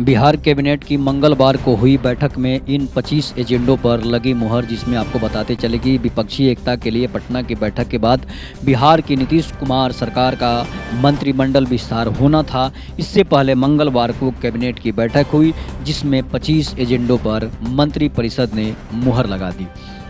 Bihar cabinet की मंगलवार को हुई बैठक में इन 25 एजेंडों पर लगी मुहर, जिसमें आपको बताते चले कि विपक्षी एकता के लिए पटना की बैठक के बाद बिहार की नीतीश कुमार सरकार का मंत्रिमंडल विस्तार होना था। इससे पहले मंगलवार को कैबिनेट की बैठक हुई, जिसमें 25 एजेंडों पर मंत्रिपरिषद ने मुहर लगा दी।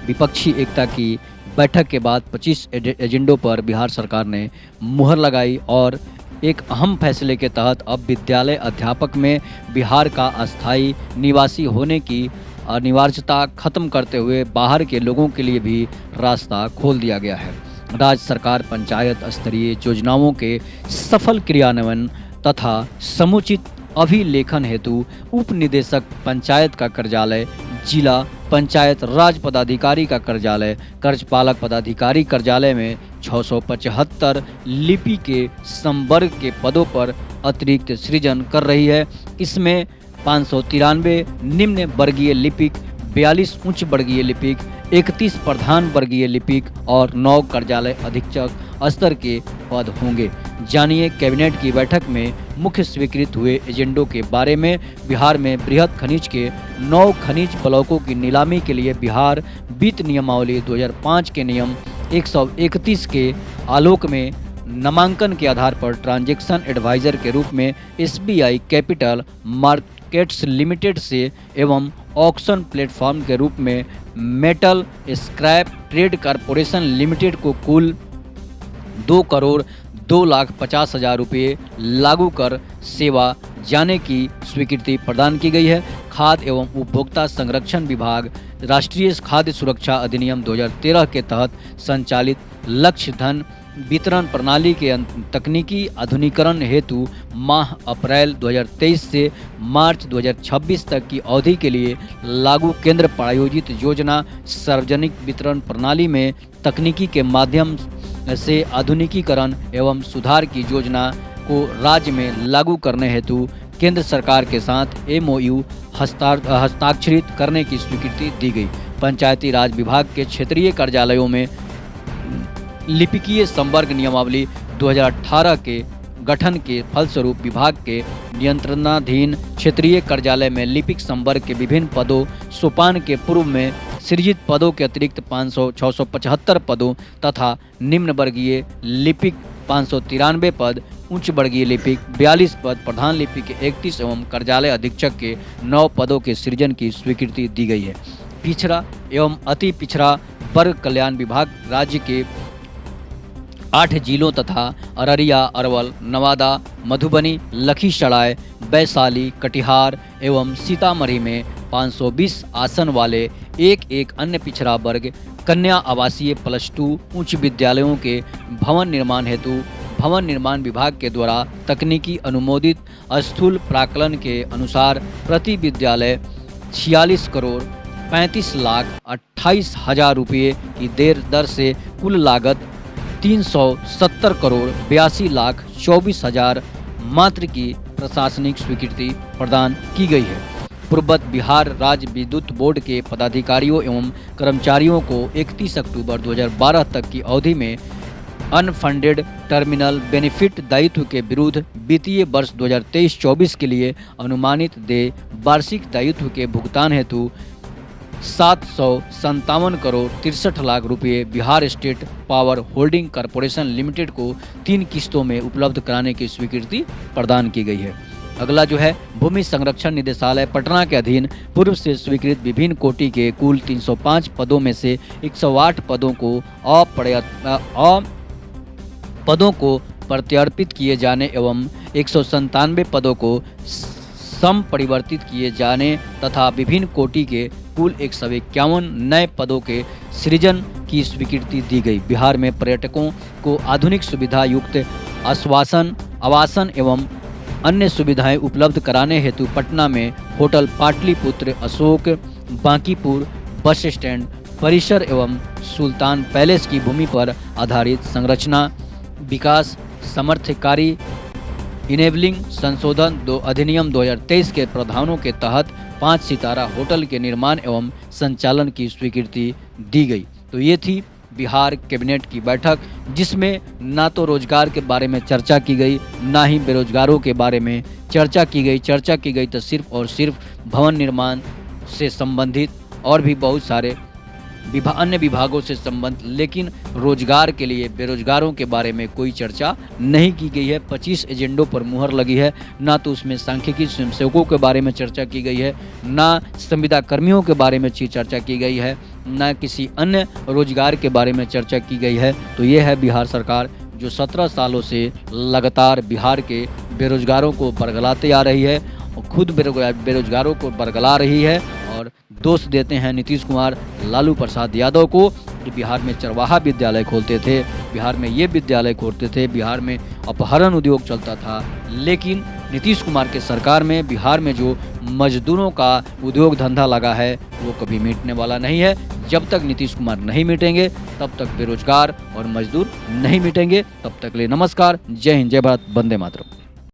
विपक्षी एकता की बैठक के बाद 25 एजेंडों पर बिहार सरकार ने मुहर लगाई और एक अहम फैसले के तहत अब विद्यालय अध्यापक में बिहार का अस्थायी निवासी होने की अनिवार्यता खत्म करते हुए बाहर के लोगों के लिए भी रास्ता खोल दिया गया है। राज्य सरकार पंचायत स्तरीय योजनाओं के सफल क्रियान्वयन तथा समुचित अभिलेखन हेतु उप निदेशक पंचायत का कार्यालय, जिला पंचायत राज पदाधिकारी का कार्यालय, कार्यपालक पदाधिकारी कार्यालय में 675 लिपि के संवर्ग के पदों पर अतिरिक्त सृजन कर रही है। इसमें 593 निम्न वर्गीय लिपिक, 42 उच्च वर्गीय लिपिक, 31 प्रधान वर्गीय लिपिक और 9 कार्यालय अधीक्षक स्तर के पद होंगे। जानिए कैबिनेट की बैठक में मुख्य स्वीकृत हुए एजेंडों के बारे में। बिहार में बृहद खनिज के 9 खनिज ब्लॉकों की नीलामी के लिए बिहार वित्त नियमावली 2005 के नियम 131 के आलोक में नामांकन के आधार पर ट्रांजैक्शन एडवाइजर के रूप में SBI कैपिटल मार्केट्स लिमिटेड से एवं ऑक्शन प्लेटफॉर्म के रूप में metal scrap trade corporation limited को कुल 2,02,50,000 रुपये लागू कर सेवा जाने की स्वीकृति प्रदान की गई है। खाद्य एवं उपभोक्ता संरक्षण विभाग राष्ट्रीय खाद्य सुरक्षा अधिनियम 2013 के तहत संचालित लक्ष्य धन वितरण प्रणाली के तकनीकी आधुनिकीकरण हेतु माह अप्रैल 2023 से मार्च 2026 तक की अवधि के लिए लागू केंद्र प्रायोजित योजना सार्वजनिक वितरण प्रणाली में तकनीकी के माध्यम से आधुनिकीकरण एवं सुधार की योजना को राज्य में लागू करने हेतु केंद्र सरकार के साथ MOU हस्ताक्षरित करने की स्वीकृति दी गई। पंचायती राज विभाग के क्षेत्रीय कार्यालयों में लिपिकीय संवर्ग नियमावली 2018 के गठन के फलस्वरूप विभाग के नियंत्रणाधीन क्षेत्रीय कार्यालय में लिपिक संवर्ग के विभिन्न पदों सोपान के पूर्व में सृजित पदों के अतिरिक्त 675 पदों तथा निम्न वर्गीय लिपिक 593 पद, उच्च वर्गीय लिपिक 42 पद, प्रधान लिपिक के 31 एवं कार्यालय अधीक्षक के 9 पदों के सृजन की स्वीकृति दी गई है। पिछड़ा एवं अति पिछड़ा वर्ग कल्याण विभाग राज्य के 8 जिलों तथा अररिया, अरवल, नवादा, मधुबनी, लखीसराय, वैशाली, कटिहार एवं सीतामढ़ी में 520 आसन वाले एक अन्य पिछड़ा वर्ग कन्या आवासीय +2 उच्च विद्यालयों के भवन निर्माण हेतु भवन निर्माण विभाग के द्वारा तकनीकी अनुमोदित स्थूल प्राकलन के अनुसार प्रति विद्यालय 46,35,28,000 रुपये की दर से कुल लागत 370,82,24,000 मात्र की प्रशासनिक स्वीकृति प्रदान की गई है। पूर्ववत बिहार राज्य विद्युत बोर्ड के पदाधिकारियों एवं कर्मचारियों को 31 अक्टूबर 2012 तक की अवधि में अनफंडेड टर्मिनल बेनिफिट दायित्व के विरुद्ध वित्तीय वर्ष 2023-24 के लिए अनुमानित देय वार्षिक दायित्व के भुगतान हेतु 757,63,00,000 रुपये Bihar state power holding corporation limited को 3 किस्तों में उपलब्ध कराने की स्वीकृति प्रदान की गई है। अगला जो है, भूमि संरक्षण निदेशालय पटना के अधीन पूर्व से स्वीकृत विभिन्न कोटि के कुल 305 पदों में से 108 पदों को प्रत्यर्पित किए जाने एवं 197 पदों को संपरिवर्तित किए जाने तथा विभिन्न कोटि के कुल 151 नए पदों के सृजन की स्वीकृति दी गई। बिहार में पर्यटकों को आधुनिक सुविधा युक्त आवासन एवं अन्य सुविधाएं उपलब्ध कराने हेतु पटना में hotel Pataliputra, Ashok, Bankipur bus stand परिसर एवं सुल्तान पैलेस की भूमि पर आधारित संरचना विकास समर्थकारी इनेबलिंग संशोधन अधिनियम 2023 के प्रावधानों के तहत 5 सितारा होटल के निर्माण एवं संचालन की स्वीकृति दी गई। तो ये थी बिहार कैबिनेट की बैठक, जिसमें ना तो रोजगार के बारे में चर्चा की गई, ना ही बेरोजगारों के बारे में चर्चा की गई तो सिर्फ और सिर्फ भवन निर्माण से संबंधित और भी बहुत सारे अन्य विभागों से संबंध, लेकिन रोजगार के लिए बेरोजगारों के बारे में कोई चर्चा नहीं की गई है। 25 एजेंडों पर मुहर लगी है, ना तो उसमें सांख्यिकी स्वयंसेवकों के बारे में चर्चा की गई है, ना संविदा कर्मियों के बारे में चर्चा की गई है, ना किसी अन्य रोजगार के बारे में चर्चा की गई है। तो ये है बिहार सरकार जो 17 सालों से लगातार बिहार के बेरोजगारों को बरगलाते आ रही है और खुद बेरोजगारों को बरगला रही है और दोष देते हैं नीतीश कुमार लालू प्रसाद यादव को, जो बिहार में चरवाहा विद्यालय खोलते थे, बिहार में ये विद्यालय खोलते थे, बिहार में अपहरण उद्योग चलता था। लेकिन नीतीश कुमार के सरकार में बिहार में जो मजदूरों का उद्योग धंधा लगा है वो कभी मिटने वाला नहीं है। जब तक नीतीश कुमार नहीं मिटेंगे तब तक बेरोजगार और मजदूर नहीं मिटेंगे। तब तक ले नमस्कार, जय हिंद, जय भारत, वंदे मातरम।